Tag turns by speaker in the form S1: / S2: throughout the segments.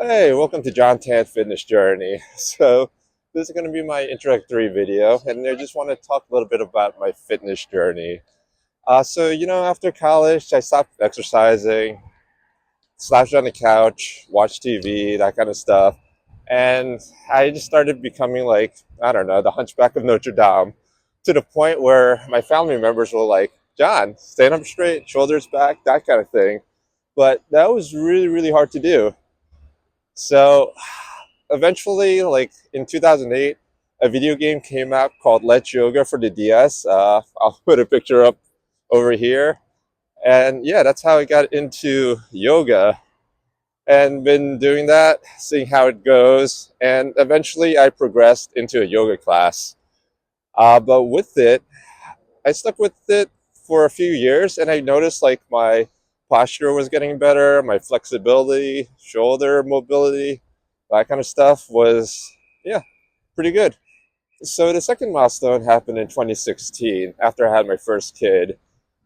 S1: Hey, welcome to John Tan Fitness Journey. So, this is going to be my introductory video, and I just want to talk a little bit about my fitness journey. After college, I stopped exercising, slouched on the couch, watched TV, that kind of stuff, and I just started becoming like, I don't know, the Hunchback of Notre Dame, to the point where my family members were like, John, stand up straight, shoulders back, that kind of thing. But that was really, really hard to do. So, eventually, like in 2008, a video game came out called Let's Yoga for the DS. I'll put a picture up over here. And yeah, that's how I got into yoga and been doing that, seeing how it goes. And eventually, I progressed into a yoga class. But with it, I stuck with it for a few years and I noticed like my posture was getting better, my flexibility, shoulder mobility, that kind of stuff was, yeah, pretty good. So the second milestone happened in 2016 after I had my first kid.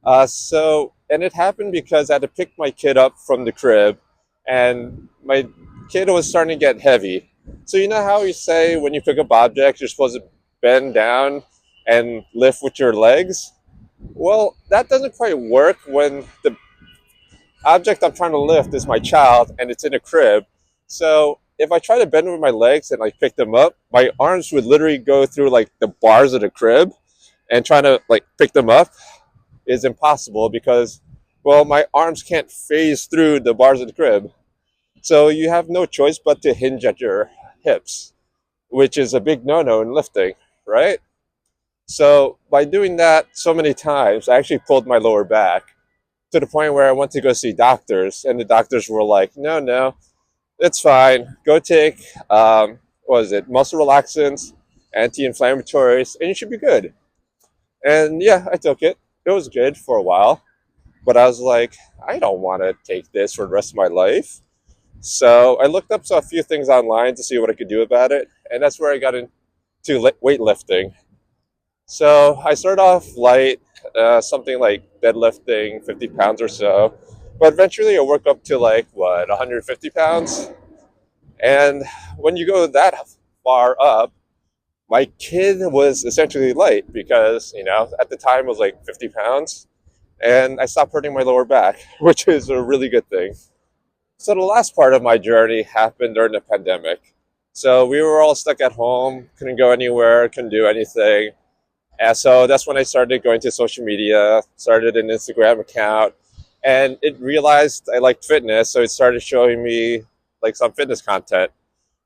S1: And it happened because I had to pick my kid up from the crib, and my kid was starting to get heavy. So you know how you say when you pick up objects, you're supposed to bend down and lift with your legs? Well, that doesn't quite work when the object I'm trying to lift is my child and it's in a crib. So if I try to bend with my legs and like pick them up, my arms would literally go through like the bars of the crib, and trying to like pick them up is impossible because, well, my arms can't phase through the bars of the crib. So you have no choice but to hinge at your hips, which is a big no-no in lifting, right? So by doing that so many times, I actually pulled my lower back to the point where I went to go see doctors, and the doctors were like, "No, no, it's fine. Go take what is it, muscle relaxants, anti-inflammatories, and you should be good." And yeah, I took it. It was good for a while, but I was like, I don't want to take this for the rest of my life. So I looked up a few things online to see what I could do about it, and that's where I got into weightlifting. So I started off light, something like deadlifting 50 pounds or so. But eventually I work up to like, what, 150 pounds? And when you go that far up, my kid was essentially light because, at the time it was like 50 pounds. And I stopped hurting my lower back, which is a really good thing. So the last part of my journey happened during the pandemic. So we were all stuck at home, couldn't go anywhere, couldn't do anything. And so that's when I started going to social media, started an Instagram account, and it realized I liked fitness, so it started showing me like some fitness content.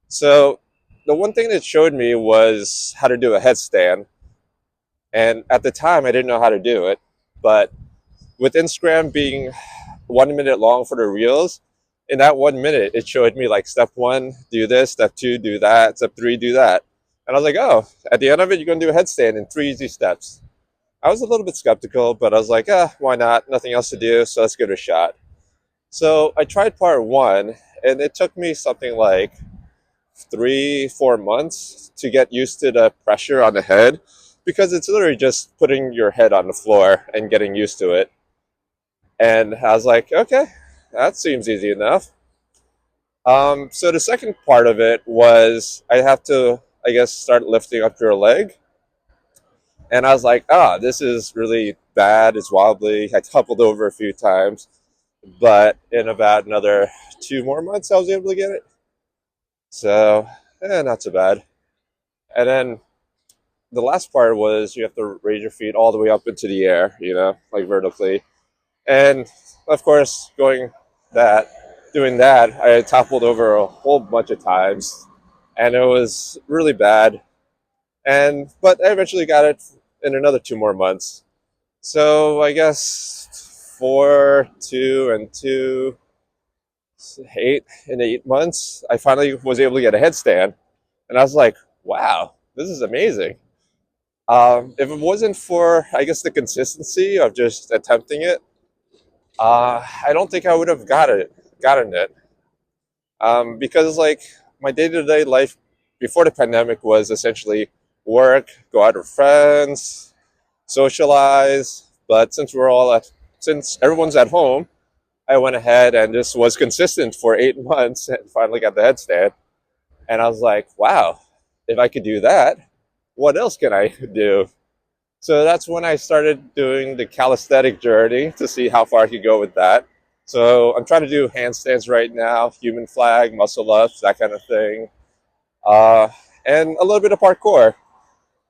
S1: So the one thing that showed me was how to do a headstand, and at the time I didn't know how to do it, but with Instagram being 1 minute long for the reels, in that 1 minute it showed me like step one, do this, step two, do that, step three, do that. And I was like, oh, at the end of it, you're going to do a headstand in 3 easy steps. I was a little bit skeptical, but I was like, why not? Nothing else to do, so let's give it a shot. So I tried part one, and it took me something like 3, 4 months to get used to the pressure on the head because it's literally just putting your head on the floor and getting used to it. And I was like, okay, that seems easy enough. So the second part of it was I have to, I guess, start lifting up your leg. And I was like, this is really bad. It's wobbly. I toppled over a few times. But in about another 2 more months, I was able to get it. So, not so bad. And then the last part was you have to raise your feet all the way up into the air, like vertically. And of course, doing that, I toppled over a whole bunch of times. And it was really bad. But I eventually got it in another 2 more months. So I guess 4, 2, and 2, 8 in 8 months, I finally was able to get a headstand, and I was like, "Wow, this is amazing." If it wasn't for, I guess, the consistency of just attempting it, I don't think I would have gotten it, because like my day-to-day life before the pandemic was essentially work, go out with friends, socialize. But since everyone's at home, I went ahead and just was consistent for 8 months and finally got the headstand. And I was like, wow, if I could do that, what else can I do? So that's when I started doing the calisthenic journey to see how far I could go with that. So I'm trying to do handstands right now, human flag, muscle ups, that kind of thing, uh, and a little bit of parkour.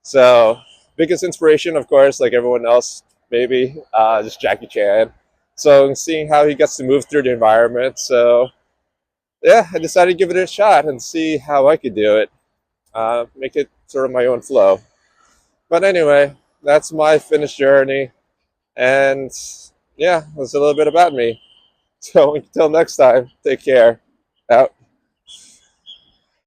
S1: So biggest inspiration, of course, like everyone else, maybe just Jackie Chan. So seeing how he gets to move through the environment. So yeah, I decided to give it a shot and see how I could do it. Make it sort of my own flow. But anyway, that's my fitness journey. And yeah, that's a little bit about me. So until next time, take care. Out.